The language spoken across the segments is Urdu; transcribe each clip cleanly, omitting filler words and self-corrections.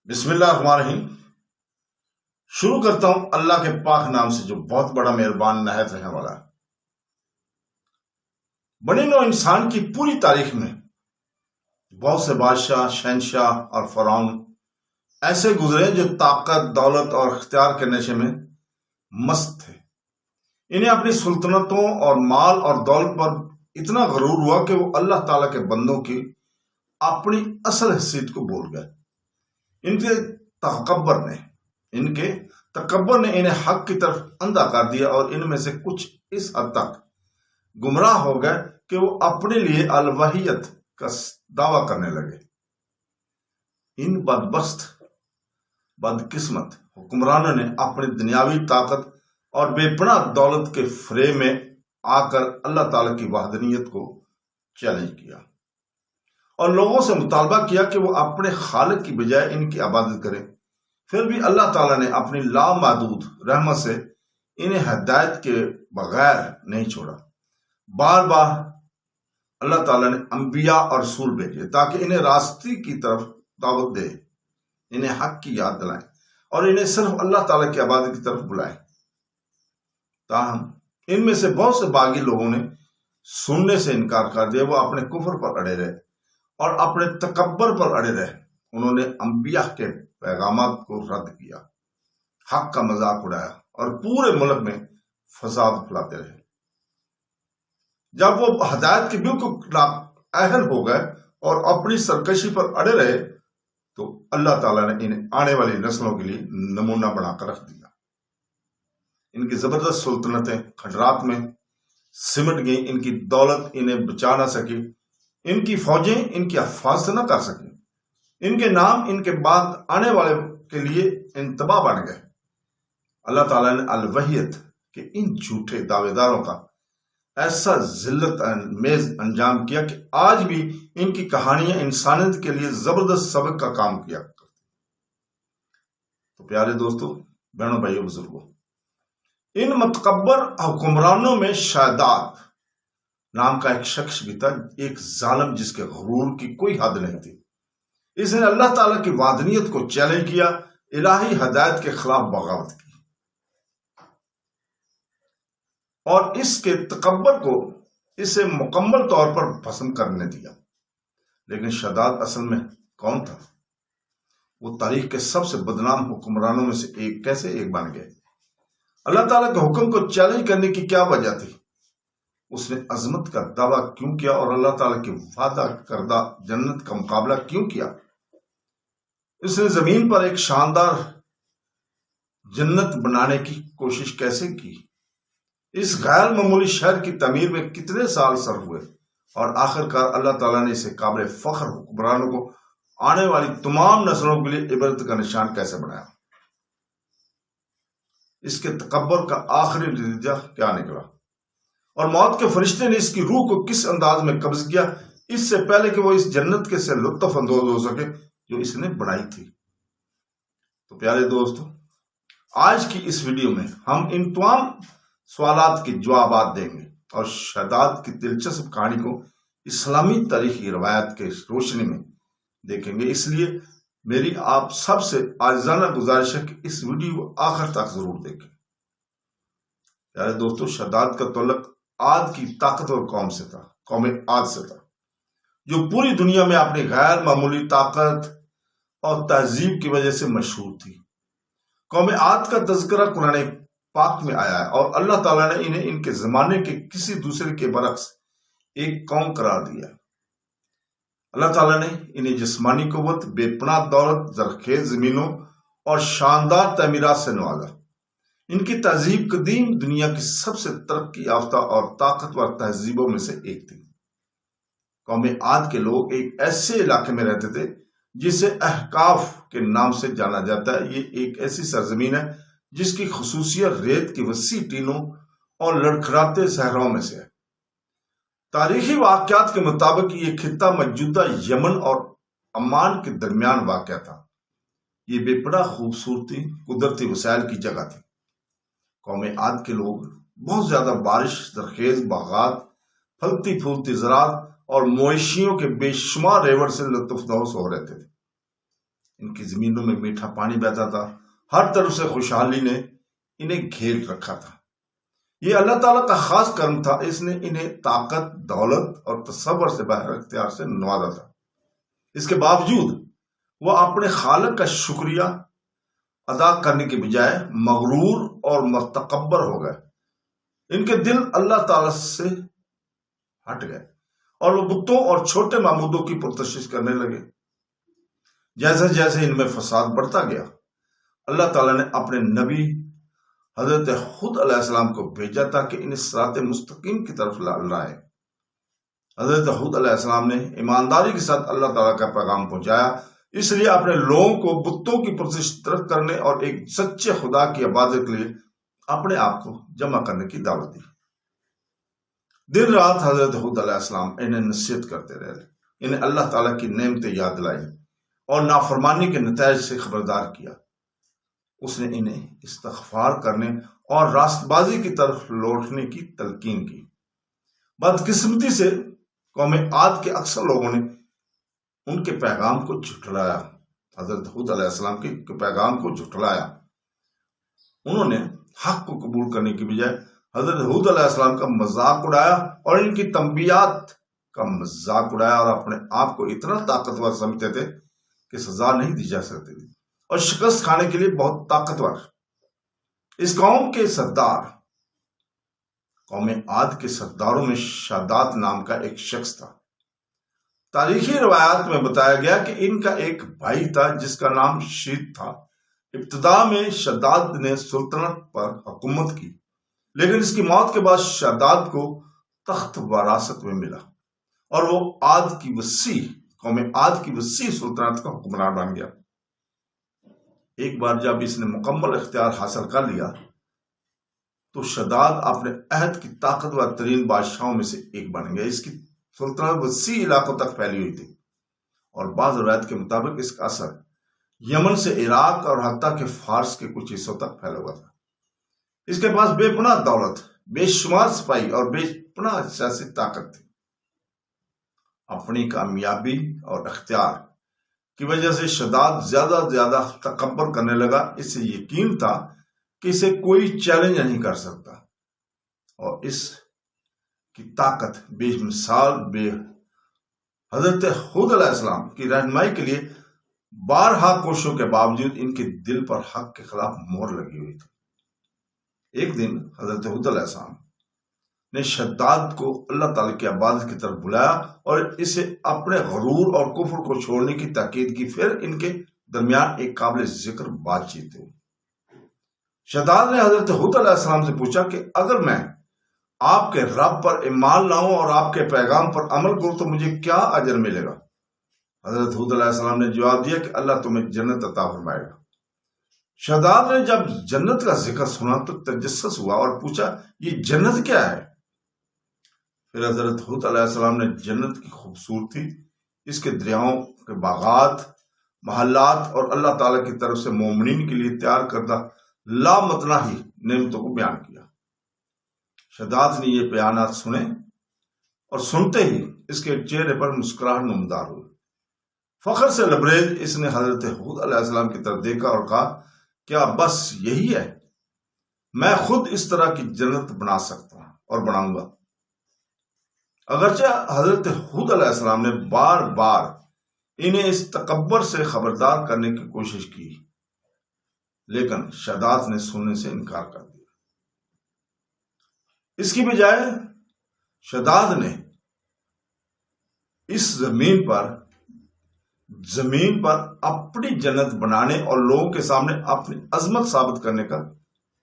بسم اللہ الرحمن الرحیم۔ شروع کرتا ہوں اللہ کے پاک نام سے جو بہت بڑا مہربان نہایت رحم والا ہے۔ بنی نوع انسان کی پوری تاریخ میں بہت سے بادشاہ، شہنشاہ اور فرعون ایسے گزرے جو طاقت، دولت اور اختیار کے نشے میں مست تھے۔ انہیں اپنی سلطنتوں اور مال اور دولت پر اتنا غرور ہوا کہ وہ اللہ تعالیٰ کے بندوں کی اپنی اصل حیثیت کو بھول گئے۔ ان کے تکبر نے انہیں حق کی طرف اندھا کر دیا اور ان میں سے کچھ اس حد تک گمراہ ہو گئے کہ وہ اپنے لیے الوحیت کا دعویٰ کرنے لگے۔ ان بدقسمت حکمرانوں نے اپنی دنیاوی طاقت اور بے پناہ دولت کے فریب میں آ کر اللہ تعالیٰ کی وحدانیت کو چیلنج کیا اور لوگوں سے مطالبہ کیا کہ وہ اپنے خالق کی بجائے ان کی عبادت کریں۔ پھر بھی اللہ تعالیٰ نے اپنی لامحدود رحمت سے انہیں ہدایت کے بغیر نہیں چھوڑا۔ بار بار اللہ تعالیٰ نے انبیاء اور رسول بھیجے تاکہ انہیں راستے کی طرف دعوت دے، انہیں حق کی یاد دلائیں اور انہیں صرف اللہ تعالیٰ کی عبادت کی طرف بلائیں۔ تاہم ان میں سے بہت سے باغی لوگوں نے سننے سے انکار کر دیا۔ وہ اپنے کفر پر اڑے رہے اور اپنے تکبر پر اڑے رہے۔ انہوں نے انبیاء کے پیغامات کو رد کیا، حق کا مذاق اڑایا اور پورے ملک میں فساد پھیلاتے رہے۔ جب وہ ہدایت کے بالکل نااہل ہو گئے اور اپنی سرکشی پر اڑے رہے تو اللہ تعالیٰ نے انہیں آنے والی نسلوں کے لیے نمونہ بنا کر رکھ دیا۔ ان کی زبردست سلطنتیں کھنڈرات میں سمٹ گئیں، ان کی دولت انہیں بچا نہ سکی، ان کی فوجیں ان کی حفاظت نہ کر سکیں، ان کے نام ان کے بعد آنے والے کے لیے انتباہ بن گئے۔ اللہ تعالیٰ نے الوحیت کے ان جھوٹے دعوے داروں کا ایسا ذلت انگیز انجام کیا کہ آج بھی ان کی کہانیاں انسانیت کے لیے زبردست سبق کا کام کیا کرتی۔ تو پیارے دوستو، بہنوں، بھائیوں، بزرگوں، ان متکبر حکمرانوں میں شاداد نام کا ایک شخص بھی تھا، ایک ظالم جس کے غرور کی کوئی حد نہیں تھی۔ اس نے اللہ تعالیٰ کی وحدانیت کو چیلنج کیا، الہی ہدایت کے خلاف بغاوت کی اور اس کے تکبر کو اسے مکمل طور پر پسند کرنے دیا۔ لیکن شداد اصل میں کون تھا؟ وہ تاریخ کے سب سے بدنام حکمرانوں میں سے کیسے ایک بن گئے؟ اللہ تعالیٰ کے حکم کو چیلنج کرنے کی کیا وجہ تھی؟ اس نے عظمت کا دعویٰ کیوں کیا اور اللہ تعالیٰ کی وعدہ کردہ جنت کا مقابلہ کیوں کیا؟ اس نے زمین پر ایک شاندار جنت بنانے کی کوشش کیسے کی؟ اس غیر معمولی شہر کی تعمیر میں کتنے سال صرف ہوئے اور آخر کار اللہ تعالیٰ نے اسے قابل فخر حکمرانوں کو آنے والی تمام نسلوں کے لیے عبرت کا نشان کیسے بنایا؟ اس کے تکبر کا آخری نتیجہ کیا نکلا اور موت کے فرشتے نے اس کی روح کو کس انداز میں قبض کیا اس سے پہلے کہ وہ اس جنت کے سے لطف اندوز ہو سکے جو اس نے بنائی تھی؟ تو پیارے دوستو، آج کی اس ویڈیو میں ہم ان تمام سوالات کے جوابات دیں گے اور شاداد کی دلچسپ کہانی کو اسلامی تاریخی روایت کے روشنی میں دیکھیں گے۔ اس لیے میری آپ سب سے عاجزانہ گزارش ہے کہ اس ویڈیو کو آخر تک ضرور دیکھیں۔ پیارے دوستو، شاداد کا تعلق عاد کی طاقتور قوم عاد سے تھا، جو پوری دنیا میں اپنی غیر معمولی طاقت اور تہذیب کی وجہ سے مشہور تھی۔ قوم عاد کا تذکرہ قرآن پاک میں آیا ہے اور اللہ تعالیٰ نے انہیں ان کے زمانے کے کسی دوسرے کے برعکس ایک قوم قرار دیا۔ اللہ تعالیٰ نے انہیں جسمانی قوت، بے پناہ دولت، زرخیز زمینوں اور شاندار تعمیرات سے نوازا۔ ان کی تہذیب قدیم دنیا کی سب سے ترقی یافتہ اور طاقتور تہذیبوں میں سے ایک تھی۔ قوم عاد کے لوگ ایک ایسے علاقے میں رہتے تھے جسے احقاف کے نام سے جانا جاتا ہے۔ یہ ایک ایسی سرزمین ہے جس کی خصوصیت ریت کی وسیع ٹینوں اور لڑکھڑاتے صحراؤں میں سے ہے۔ تاریخی واقعات کے مطابق یہ خطہ موجودہ یمن اور عمان کے درمیان واقع تھا۔ یہ بے پناہ خوبصورتی قدرتی وسائل کی جگہ تھی۔ قوم عاد کے لوگ بہت زیادہ بارش، زرخیز باغات، پھلتی پھولتی زراعت اور مویشیوں کے بے شمار ریوڑ سے لطف اندوز ہو رہتے تھے۔ ان کی زمینوں میں میٹھا پانی بہتا تھا، ہر طرف سے خوشحالی نے انہیں گھیر رکھا تھا۔ یہ اللہ تعالیٰ کا خاص کرم تھا، اس نے انہیں طاقت، دولت اور تصور سے باہر اختیار سے نوازا تھا۔ اس کے باوجود وہ اپنے خالق کا شکریہ ادا کرنے کے بجائے مغرور اور متکبر ہو گئے۔ ان کے دل اللہ تعالیٰ سے ہٹ گئے اور وہ بتوں اور چھوٹے معبودوں کی پرستش کرنے لگے۔ جیسے جیسے ان میں فساد بڑھتا گیا، اللہ تعالیٰ نے اپنے نبی حضرت ہود علیہ السلام کو بھیجا تاکہ انہیں صراط مستقیم کی طرف لائے۔ حضرت ہود علیہ السلام نے ایمانداری کے ساتھ اللہ تعالیٰ کا پیغام پہنچایا، اس لیے اپنے لوگوں کو بتوں کی پرستش کرنے اور ایک سچے خدا کی عبادت کے لیے اپنے آپ کو جمع کرنے کی دعوت دی۔ دن رات حضرت ہود علیہ السلام انہیں نصیحت کرتے رہے، انہیں اللہ تعالیٰ کی نعمتیں یاد دلائی اور نافرمانی کے نتائج سے خبردار کیا۔ اس نے انہیں استغفار کرنے اور راست بازی کی طرف لوٹنے کی تلقین کی۔ بدقسمتی سے قوم عاد کے اکثر لوگوں نے ان کے پیغام کو جھٹلایا، حضرت ہود علیہ السلام کے پیغام کو جھٹلایا۔ انہوں نے حق کو قبول کرنے کی بجائے حضرت ہود علیہ السلام کا مذاق اڑایا اور ان کی تنبیہات کا مذاق اڑایا، اور اپنے آپ کو اتنا طاقتور سمجھتے تھے کہ سزا نہیں دی جا سکتی تھی اور شکست کھانے کے لیے بہت طاقتور۔ اس قوم کے سردار، قوم عاد کے سرداروں میں شداد نام کا ایک شخص تھا۔ تاریخی روایات میں بتایا گیا کہ ان کا ایک بھائی تھا جس کا نام شید تھا۔ ابتدا میں شداد نے سلطنت پر حکومت کی، لیکن اس کی موت کے بعد شداد کو تخت وراثت میں ملا اور وہ قوم عاد کی وسیع سلطنت کا حکمران بن گیا۔ ایک بار جب اس نے مکمل اختیار حاصل کر لیا تو شداد اپنے عہد کی طاقتور ترین بادشاہوں میں سے ایک بن گیا۔ اس کی سلطنت وسیع علاقوں تک پھیلی ہوئی تھی اور بعض روایت کے مطابق اس کا اثر یمن سے عراق اور حتیٰ کہ فارس کے کچھ حصوں تک پھیلا ہوا تھا۔ اس کے پاس بے پناہ دولت، بے شمار سپاہی اور بے پناہ سیاسی طاقت تھی۔ اپنی کامیابی اور اختیار کی وجہ سے شداد زیادہ تکبر کرنے لگا۔ اسے یقین تھا کہ اسے کوئی چیلنج نہیں کر سکتا، اور اس کی طاقت بے مثال حضرت ہود علیہ السلام کی رہنمائی کے لیے بارہا کوششوں کے باوجود ان کے دل پر حق کے خلاف مہر لگی ہوئی تھی۔ ایک دن حضرت ہود علیہ السلام نے شداد کو اللہ تعالیٰ کی عبادت کی طرف بلایا اور اسے اپنے غرور اور کفر کو چھوڑنے کی تاکید کی۔ پھر ان کے درمیان ایک قابل ذکر بات چیت ہوئی۔ شداد نے حضرت ہود علیہ السلام سے پوچھا کہ اگر میں آپ کے رب پر ایمان لاؤں اور آپ کے پیغام پر عمل کروں تو مجھے کیا اجر ملے گا؟ حضرت ہود علیہ السلام نے جواب دیا کہ اللہ تمہیں جنت عطا فرمائے گا۔ شداد نے جب جنت کا ذکر سنا تو تجسس ہوا اور پوچھا یہ جنت کیا ہے؟ پھر حضرت ہود علیہ السلام نے جنت کی خوبصورتی، اس کے دریاؤں کے باغات، محلات اور اللہ تعالیٰ کی طرف سے مومنین کے لیے تیار کردہ لامتناہی نعمتوں کو بیان کیا۔ شداد نے یہ بیانات سنے اور سنتے ہی اس کے چہرے پر مسکراہٹ نمودار ہوئی۔ فخر سے لبریز اس نے حضرت ہود علیہ السلام کی طرف دیکھا اور کہا کیا بس یہی ہے؟ میں خود اس طرح کی جنت بنا سکتا ہوں اور بناؤں گا۔ اگرچہ حضرت ہود علیہ السلام نے بار بار انہیں اس تکبر سے خبردار کرنے کی کوشش کی، لیکن شداد نے سننے سے انکار کر دیا۔ اس کی بجائے شداد نے اس زمین پر اپنی جنت بنانے اور لوگوں کے سامنے اپنی عظمت ثابت کرنے کا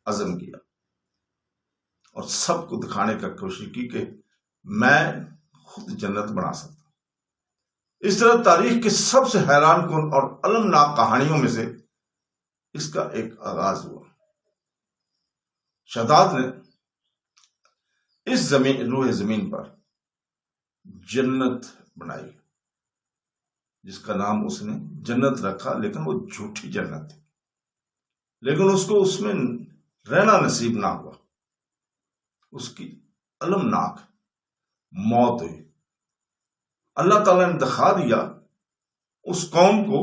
عزم کیا اور سب کو دکھانے کا کوشش کی کہ میں خود جنت بنا سکتا ہوں۔ اس طرح تاریخ کی سب سے حیران کن اور المناک کہانیوں میں سے اس کا ایک آغاز ہوا۔ شداد نے اس روح زمین پر جنت بنائی جس کا نام اس نے جنت رکھا، لیکن وہ جھوٹی جنت تھی، لیکن اس کو اس میں رہنا نصیب نہ ہوا۔ اس کی المناک موت ہوئی۔ اللہ تعالیٰ نے دکھا دیا اس قوم کو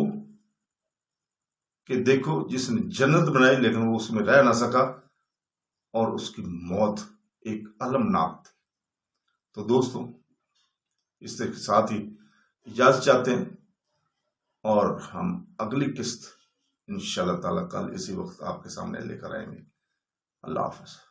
کہ دیکھو جس نے جنت بنائی لیکن وہ اس میں رہ نہ سکا اور اس کی موت ایک المناک تھی۔ تو دوستوں اس کے ساتھ ہی اجازت چاہتے ہیں اور ہم اگلی قسط انشاءاللہ تعالیٰ کل اسی وقت آپ کے سامنے لے کر آئیں گے۔ اللہ حافظ۔